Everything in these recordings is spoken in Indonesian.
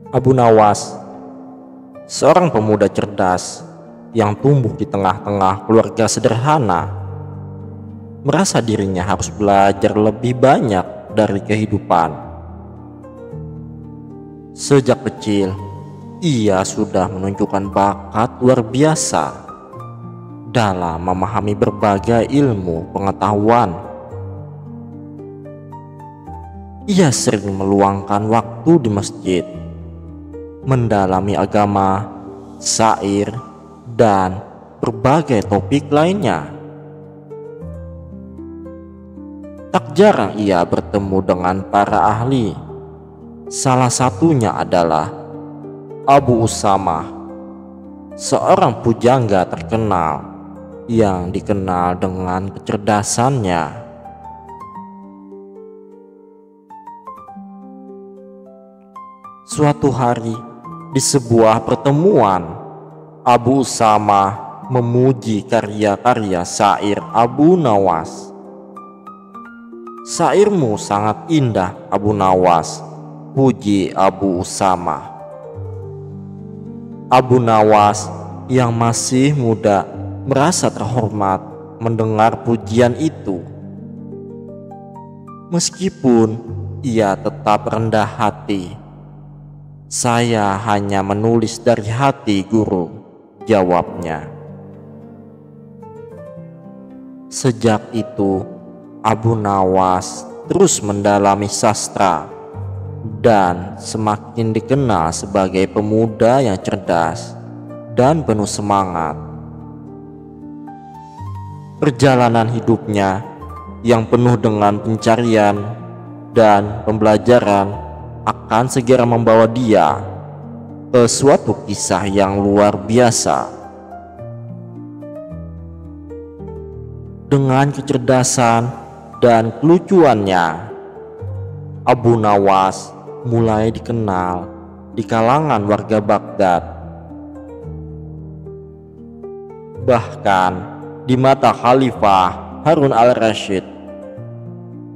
Abu Nawas, seorang pemuda cerdas yang tumbuh di tengah-tengah keluarga sederhana, merasa dirinya harus belajar lebih banyak dari kehidupan. Sejak kecil, ia sudah menunjukkan bakat luar biasa dalam memahami berbagai ilmu pengetahuan. Ia sering meluangkan waktu di masjid, mendalami agama, syair, dan berbagai topik lainnya. Tak jarang ia bertemu dengan para ahli. Salah satunya adalah Abu Usamah, seorang pujangga terkenal yang dikenal dengan kecerdasannya. Suatu hari, di sebuah pertemuan, Abu Usamah memuji karya-karya syair Abu Nawas. "Syairmu sangat indah, Abu Nawas," puji Abu Usamah. Abu Nawas yang masih muda merasa terhormat mendengar pujian itu. Meskipun ia tetap rendah hati. "Saya hanya menulis dari hati, guru," jawabnya. Sejak itu, Abu Nawas terus mendalami sastra dan semakin dikenal sebagai pemuda yang cerdas dan penuh semangat. Perjalanan hidupnya yang penuh dengan pencarian dan pembelajaran akan segera membawa dia ke suatu kisah yang luar biasa. Dengan kecerdasan dan kelucuannya, Abu Nawas mulai dikenal di kalangan warga Baghdad. Bahkan di mata Khalifah Harun al-Rasyid,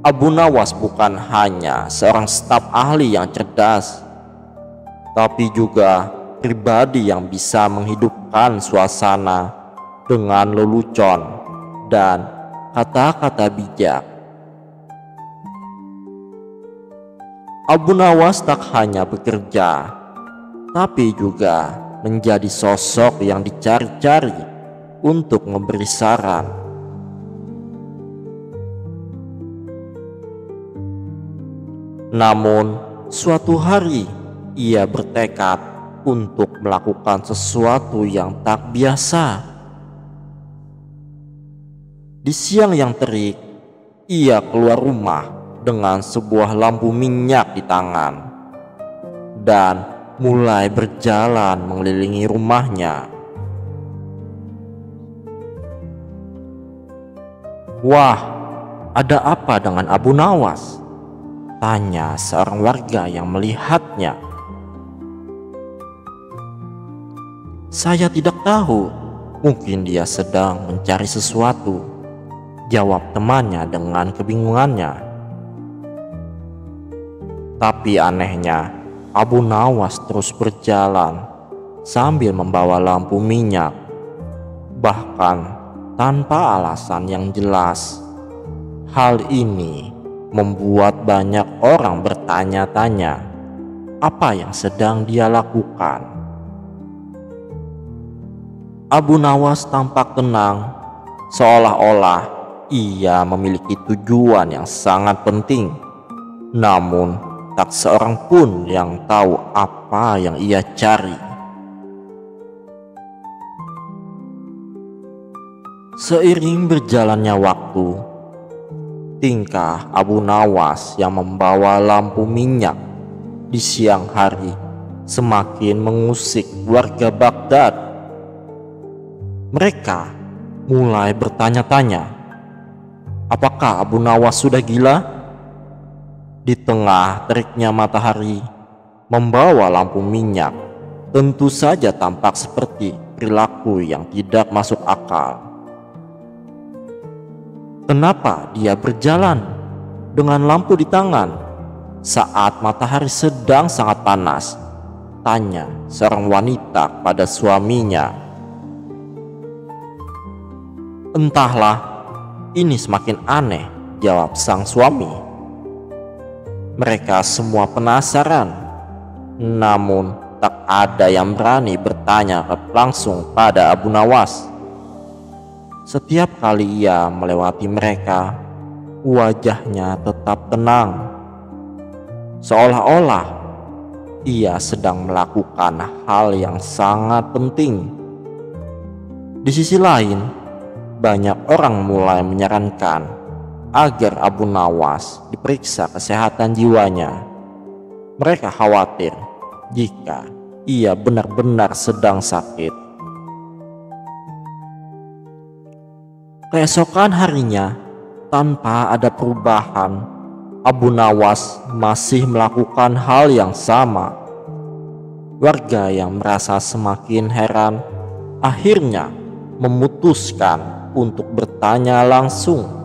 Abu Nawas bukan hanya seorang staf ahli yang cerdas, tapi juga pribadi yang bisa menghidupkan suasana dengan lelucon dan kata-kata bijak. Abu Nawas tak hanya bekerja, tapi juga menjadi sosok yang dicari-cari untuk memberi saran. Namun, suatu hari ia bertekad untuk melakukan sesuatu yang tak biasa. Di siang yang terik, ia keluar rumah dengan sebuah lampu minyak di tangan dan mulai berjalan mengelilingi rumahnya. "Wah, ada apa dengan Abu Nawas?" tanya seorang warga yang melihatnya. "Saya tidak tahu, mungkin dia sedang mencari sesuatu," jawab temannya dengan kebingungannya. Tapi anehnya, Abu Nawas terus berjalan sambil membawa lampu minyak, bahkan tanpa alasan yang jelas. Hal ini membuat banyak orang bertanya-tanya apa yang sedang dia lakukan. Abu Nawas tampak tenang, seolah-olah ia memiliki tujuan yang sangat penting. Namun, tak seorang pun yang tahu apa yang ia cari. Seiring berjalannya waktu, tingkah Abu Nawas yang membawa lampu minyak di siang hari semakin mengusik warga Baghdad. Mereka mulai bertanya-tanya, apakah Abu Nawas sudah gila? Di tengah teriknya matahari, membawa lampu minyak tentu saja tampak seperti perilaku yang tidak masuk akal. Kenapa dia berjalan dengan lampu di tangan saat matahari sedang sangat panas Tanya seorang wanita pada suaminya. Entahlah, ini semakin aneh, jawab sang suami. Mereka semua penasaran, namun tak ada yang berani bertanya langsung pada Abu Nawas. Setiap kali ia melewati mereka, wajahnya tetap tenang, seolah-olah ia sedang melakukan hal yang sangat penting. Di sisi lain, banyak orang mulai menyarankan agar Abu Nawas diperiksa kesehatan jiwanya. Mereka khawatir jika ia benar-benar sedang sakit. Keesokan harinya, tanpa ada perubahan, Abu Nawas masih melakukan hal yang sama. Warga yang merasa semakin heran akhirnya memutuskan untuk bertanya langsung.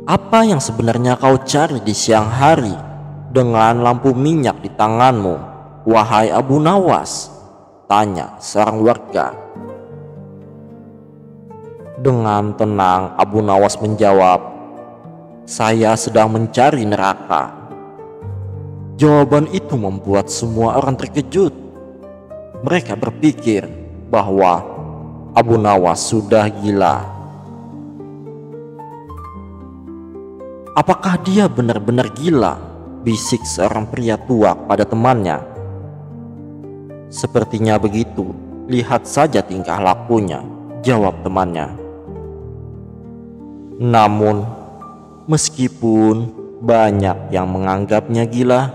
Apa yang sebenarnya kau cari di siang hari dengan lampu minyak di tanganmu, wahai Abu Nawas? Tanya seorang warga. Dengan tenang Abu Nawas menjawab, saya sedang mencari neraka. Jawaban itu membuat semua orang terkejut. Mereka berpikir bahwa Abu Nawas sudah gila. Apakah dia benar-benar gila? Bisik seorang pria tua pada temannya. Sepertinya begitu, lihat saja tingkah lakunya, jawab temannya. Namun, meskipun banyak yang menganggapnya gila,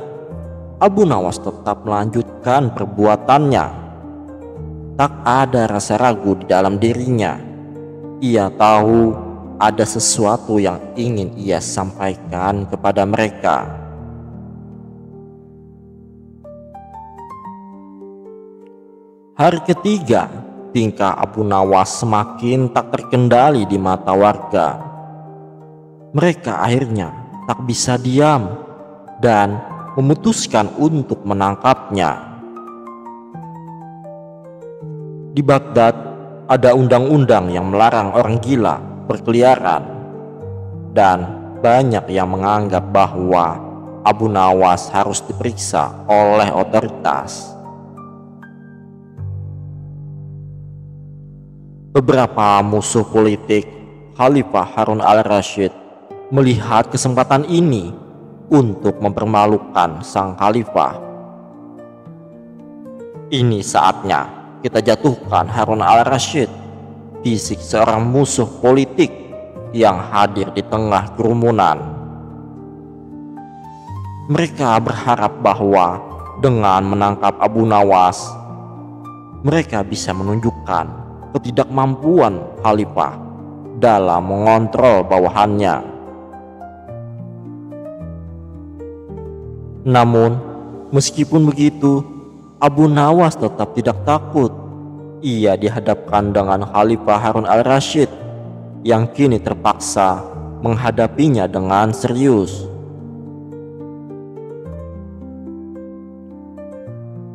Abu Nawas tetap melanjutkan perbuatannya. Tak ada rasa ragu di dalam dirinya. Ia tahu ada sesuatu yang ingin ia sampaikan kepada mereka. Hari ketiga, tingkah Abu Nawas semakin tak terkendali di mata warga. Mereka akhirnya tak bisa diam dan memutuskan untuk menangkapnya. Di Baghdad ada undang-undang yang melarang orang gila berkeliaran, dan banyak yang menganggap bahwa Abu Nawas harus diperiksa oleh otoritas. Beberapa musuh politik Khalifah Harun al-Rashid melihat kesempatan ini untuk mempermalukan sang khalifah. Ini saatnya kita jatuhkan Harun al-Rashid, bisik seorang musuh politik yang hadir di tengah kerumunan. Mereka berharap bahwa dengan menangkap Abu Nawas, mereka bisa menunjukkan ketidakmampuan khalifah dalam mengontrol bawahannya. Namun, meskipun begitu, Abu Nawas tetap tidak takut. Ia dihadapkan dengan Khalifah Harun al-Rashid yang kini terpaksa menghadapinya dengan serius.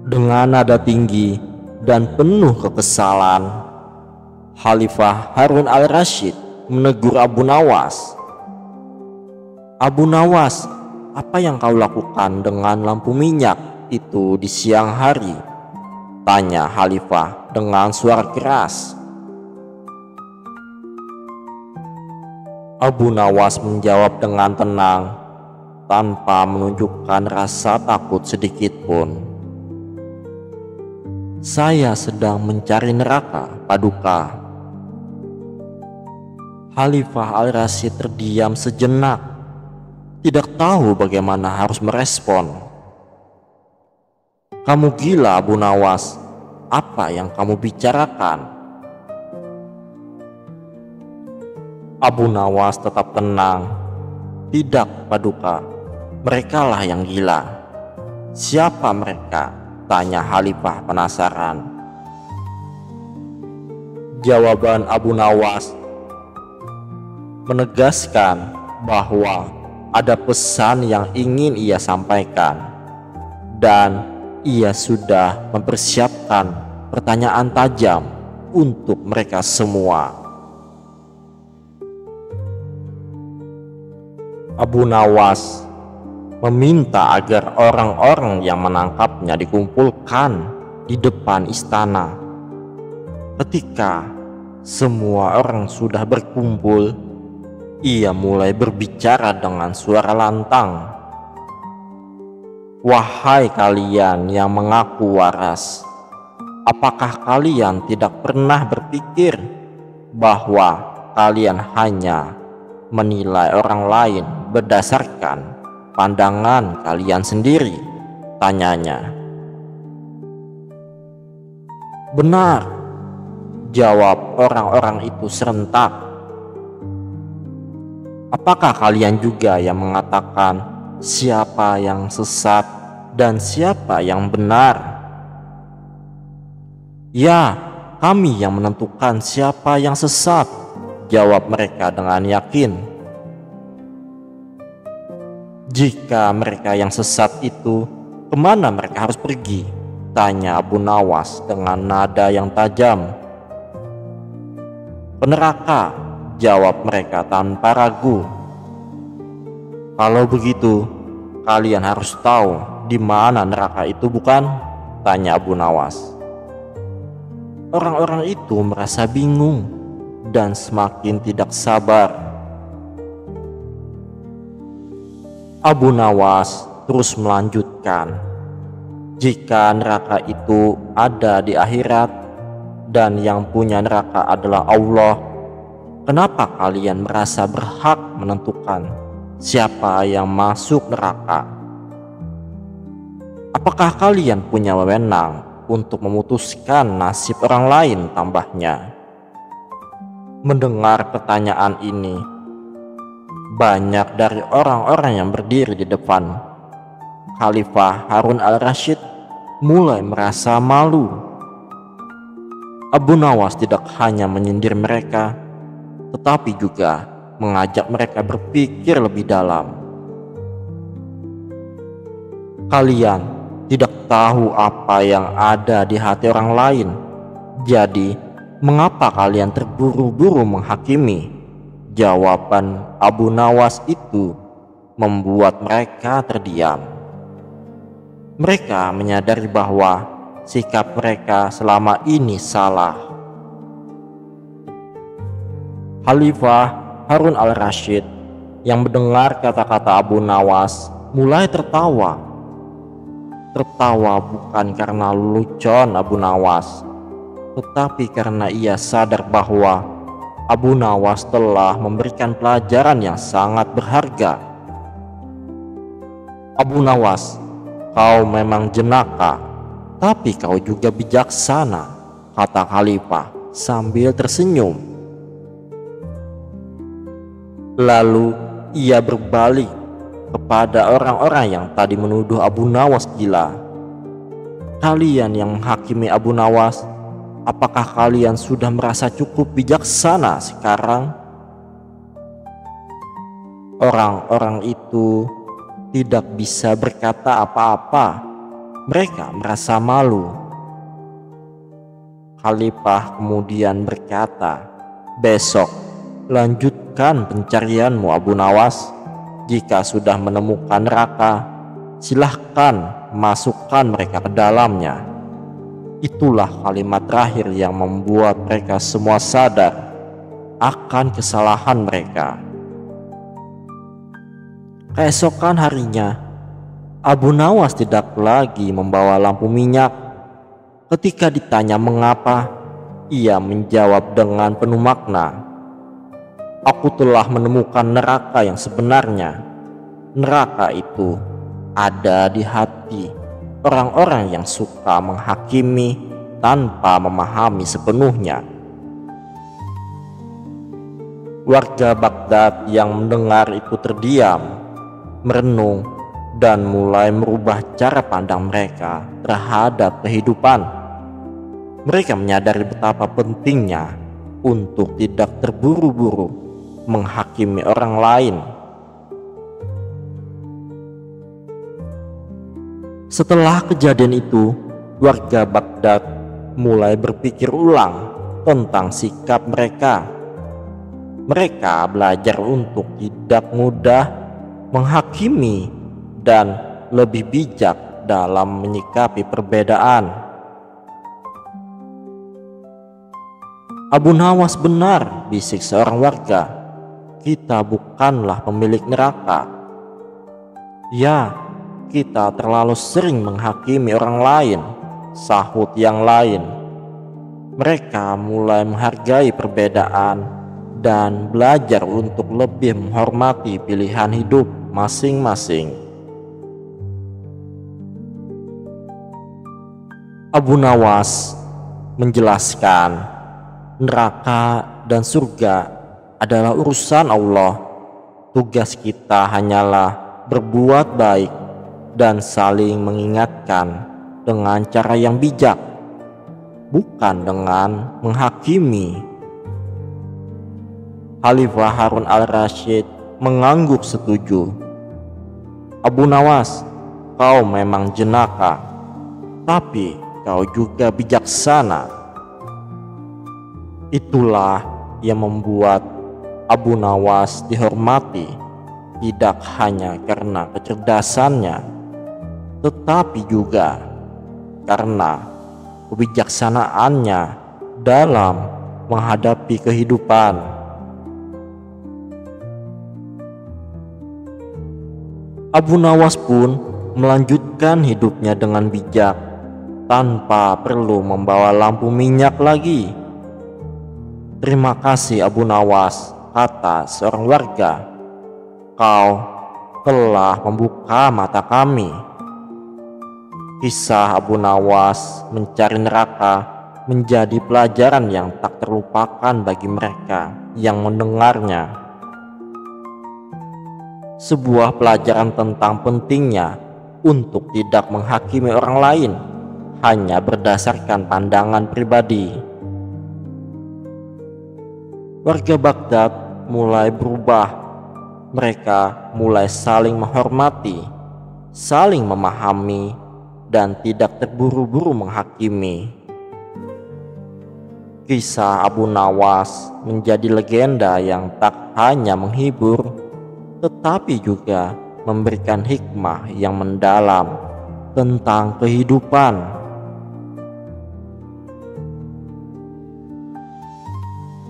Dengan nada tinggi dan penuh kekesalan, Khalifah Harun al-Rashid menegur Abu Nawas. Abu Nawas, apa yang kau lakukan dengan lampu minyak itu di siang hari? Tanya Khalifah dengan suara keras. Abu Nawas menjawab dengan tenang, tanpa menunjukkan rasa takut sedikit pun. Saya sedang mencari neraka, Paduka. Khalifah al-Rashid terdiam sejenak, tidak tahu bagaimana harus merespon. Kamu gila, Abu Nawas. Apa yang kamu bicarakan? Abu Nawas tetap tenang. Tidak, Paduka. Merekalah yang gila. Siapa mereka? Tanya Khalifah penasaran. Jawaban Abu Nawas menegaskan bahwa ada pesan yang ingin ia sampaikan, dan ia sudah mempersiapkan pertanyaan tajam untuk mereka semua. Abu Nawas meminta agar orang-orang yang menangkapnya dikumpulkan di depan istana. Ketika semua orang sudah berkumpul, ia mulai berbicara dengan suara lantang. "Wahai kalian yang mengaku waras, apakah kalian tidak pernah berpikir bahwa kalian hanya menilai orang lain berdasarkan pandangan kalian sendiri?" tanyanya. "Benar," jawab orang-orang itu serentak. "Apakah kalian juga yang mengatakan siapa yang sesat dan siapa yang benar?" "Ya, kami yang menentukan siapa yang sesat," jawab mereka dengan yakin. "Jika mereka yang sesat itu, kemana mereka harus pergi?" tanya Abu Nawas dengan nada yang tajam. "Ke neraka," jawab mereka tanpa ragu. "Kalau begitu, kalian harus tahu di mana neraka itu, bukan?" tanya Abu Nawas. Orang-orang itu merasa bingung dan semakin tidak sabar. Abu Nawas terus melanjutkan, "Jika neraka itu ada di akhirat dan yang punya neraka adalah Allah, kenapa kalian merasa berhak menentukan siapa yang masuk neraka? Apakah kalian punya wewenang untuk memutuskan nasib orang lain?" tambahnya. Mendengar pertanyaan ini, banyak dari orang-orang yang berdiri di depan Khalifah Harun al-Rashid mulai merasa malu. Abu Nawas tidak hanya menyindir mereka, tetapi juga mengajak mereka berpikir lebih dalam. "Kalian tidak tahu apa yang ada di hati orang lain, jadi mengapa kalian terburu-buru menghakimi?" Jawaban Abu Nawas itu membuat mereka terdiam. Mereka menyadari bahwa sikap mereka selama ini salah. Khalifah Harun al-Rashid yang mendengar kata-kata Abu Nawas mulai tertawa. Tertawa bukan karena lelucon Abu Nawas, tetapi karena ia sadar bahwa Abu Nawas telah memberikan pelajaran yang sangat berharga. "Abu Nawas, kau memang jenaka, tapi kau juga bijaksana," kata Khalifah sambil tersenyum. Lalu ia berbalik kepada orang-orang yang tadi menuduh Abu Nawas gila. "Kalian yang menghakimi Abu Nawas, apakah kalian sudah merasa cukup bijaksana sekarang?" Orang-orang itu tidak bisa berkata apa-apa. Mereka merasa malu. Khalifah kemudian berkata, "Besok lanjutkan pencarianmu Abu Nawas. Jika sudah menemukan neraka, silahkan masukkan mereka ke dalamnya." Itulah kalimat terakhir yang membuat mereka semua sadar akan kesalahan mereka. Keesokan harinya, Abu Nawas tidak lagi membawa lampu minyak. Ketika ditanya mengapa, ia menjawab dengan penuh makna, "Aku telah menemukan neraka yang sebenarnya. Neraka itu ada di hati orang-orang yang suka menghakimi tanpa memahami sepenuhnya." Warga Baghdad yang mendengar itu terdiam, merenung, dan mulai merubah cara pandang mereka terhadap kehidupan. Mereka menyadari betapa pentingnya untuk tidak terburu-buru menghakimi orang lain. Setelah kejadian itu, warga Baghdad mulai berpikir ulang tentang sikap mereka. Mereka belajar untuk tidak mudah menghakimi dan lebih bijak dalam menyikapi perbedaan. "Abu Nawas benar," bisik seorang warga. "Kita bukanlah pemilik neraka." "Ya, kita terlalu sering menghakimi orang lain," sahut yang lain. Mereka mulai menghargai perbedaan dan belajar untuk lebih menghormati pilihan hidup masing-masing. Abu Nawas menjelaskan, neraka dan surga adalah urusan Allah. Tugas kita hanyalah berbuat baik dan saling mengingatkan dengan cara yang bijak, bukan dengan menghakimi. Khalifah Harun al-Rasyid mengangguk setuju. "Abu Nawas, kau memang jenaka, tapi kau juga bijaksana." Itulah yang membuat Abu Nawas dihormati, tidak hanya karena kecerdasannya, tetapi juga karena kebijaksanaannya dalam menghadapi kehidupan. Abu Nawas pun melanjutkan hidupnya dengan bijak, tanpa perlu membawa lampu minyak lagi. "Terima kasih Abu Nawas," kata seorang warga. "Kau telah membuka mata kami." Kisah Abu Nawas mencari neraka menjadi pelajaran yang tak terlupakan bagi mereka yang mendengarnya. Sebuah pelajaran tentang pentingnya untuk tidak menghakimi orang lain hanya berdasarkan pandangan pribadi. Warga Baghdad mulai berubah. Mereka mulai saling menghormati, saling memahami, dan tidak terburu-buru menghakimi. Kisah Abu Nawas menjadi legenda yang tak hanya menghibur, tetapi juga memberikan hikmah yang mendalam tentang kehidupan.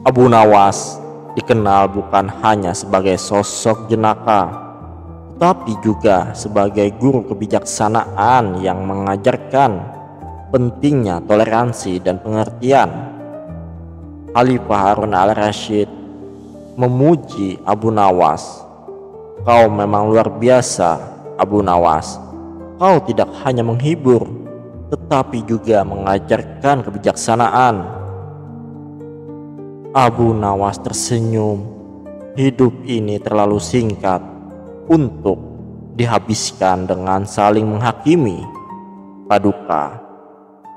Abu Nawas dikenal bukan hanya sebagai sosok jenaka, tetapi juga sebagai guru kebijaksanaan yang mengajarkan pentingnya toleransi dan pengertian. Khalifah Harun al-Rasyid memuji Abu Nawas. "Kau memang luar biasa, Abu Nawas. Kau tidak hanya menghibur, tetapi juga mengajarkan kebijaksanaan." Abu Nawas tersenyum. Hidup ini terlalu singkat untuk dihabiskan dengan saling menghakimi. Paduka,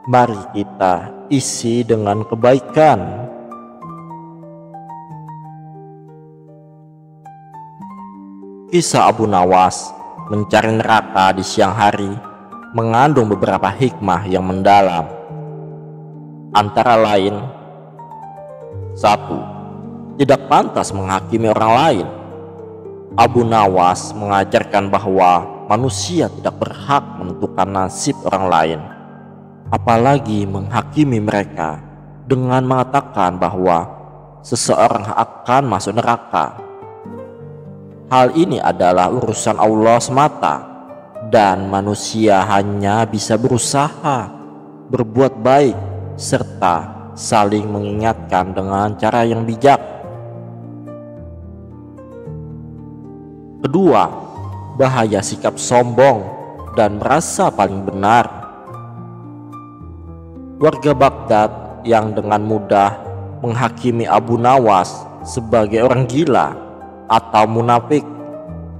mari kita isi dengan kebaikan. Kisah Abu Nawas mencari neraka di siang hari mengandung beberapa hikmah yang mendalam. Antara lain, 1. Tidak pantas menghakimi orang lain. Abu Nawas mengajarkan bahwa manusia tidak berhak menentukan nasib orang lain, apalagi menghakimi mereka dengan mengatakan bahwa seseorang akan masuk neraka. Hal ini adalah urusan Allah semata, dan manusia hanya bisa berusaha berbuat baik serta saling mengingatkan dengan cara yang bijak. Kedua, bahaya sikap sombong dan merasa paling benar. Warga Baghdad yang dengan mudah menghakimi Abu Nawas sebagai orang gila atau munafik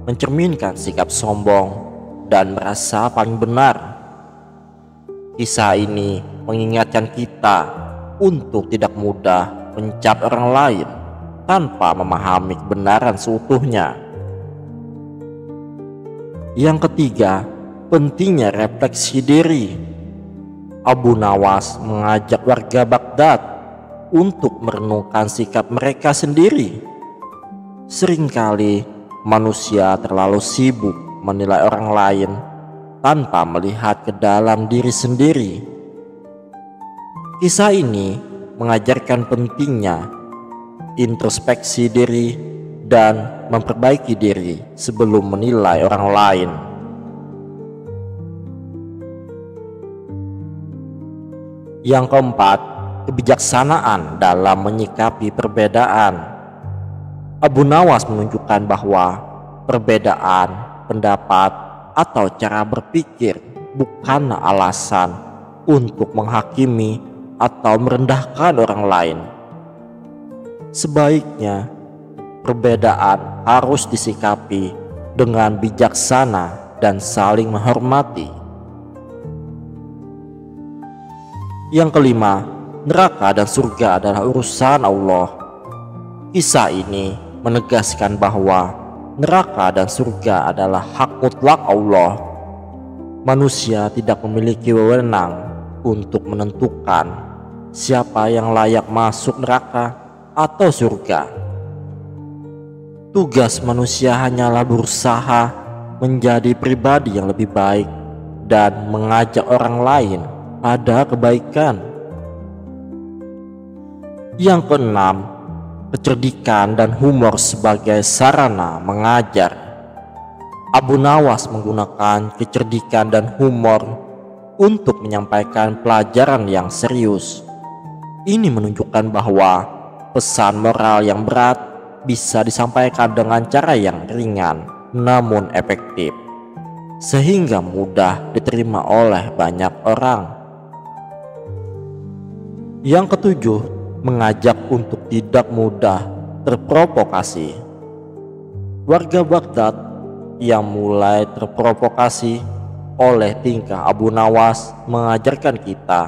mencerminkan sikap sombong dan merasa paling benar. Kisah ini mengingatkan kita untuk tidak mudah mencap orang lain tanpa memahami kebenaran seutuhnya. Yang ketiga, pentingnya refleksi diri. Abu Nawas mengajak warga Baghdad untuk merenungkan sikap mereka sendiri. Seringkali manusia terlalu sibuk menilai orang lain tanpa melihat ke dalam diri sendiri. Kisah ini mengajarkan pentingnya introspeksi diri dan memperbaiki diri sebelum menilai orang lain. Yang keempat, kebijaksanaan dalam menyikapi perbedaan. Abu Nawas menunjukkan bahwa perbedaan pendapat atau cara berpikir bukanlah alasan untuk menghakimi atau merendahkan orang lain. Sebaiknya, perbedaan harus disikapi dengan bijaksana dan saling menghormati. Yang kelima, neraka dan surga adalah urusan Allah. Kisah ini menegaskan bahwa neraka dan surga adalah hak mutlak Allah. Manusia tidak memiliki wewenang untuk menentukan siapa yang layak masuk neraka atau surga. Tugas manusia hanyalah berusaha menjadi pribadi yang lebih baik dan mengajak orang lain pada kebaikan. Yang keenam, kecerdikan dan humor sebagai sarana mengajar. Abu Nawas menggunakan kecerdikan dan humor untuk menyampaikan pelajaran yang serius. Ini menunjukkan bahwa pesan moral yang berat bisa disampaikan dengan cara yang ringan namun efektif, sehingga mudah diterima oleh banyak orang. Yang ketujuh, mengajak untuk tidak mudah terprovokasi. Warga Baghdad yang mulai terprovokasi oleh tingkah Abu Nawas mengajarkan kita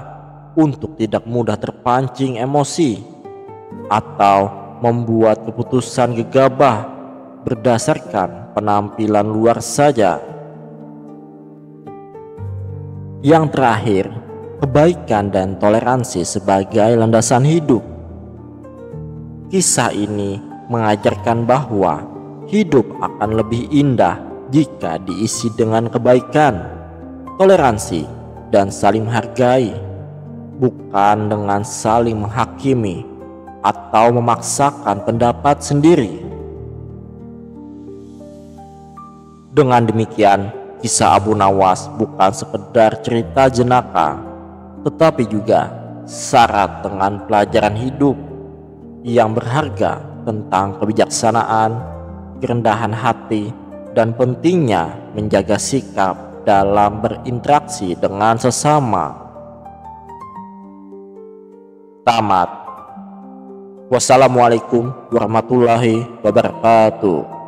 untuk tidak mudah terpancing emosi atau membuat keputusan gegabah berdasarkan penampilan luar saja. Yang terakhir, kebaikan dan toleransi sebagai landasan hidup. Kisah ini mengajarkan bahwa hidup akan lebih indah jika diisi dengan kebaikan, toleransi, dan saling menghargai, bukan dengan saling menghakimi atau memaksakan pendapat sendiri. Dengan demikian, kisah Abu Nawas bukan sekedar cerita jenaka, tetapi juga syarat dengan pelajaran hidup yang berharga tentang kebijaksanaan, kerendahan hati, dan pentingnya menjaga sikap dalam berinteraksi dengan sesama. Tamat. Wassalamualaikum warahmatullahi wabarakatuh.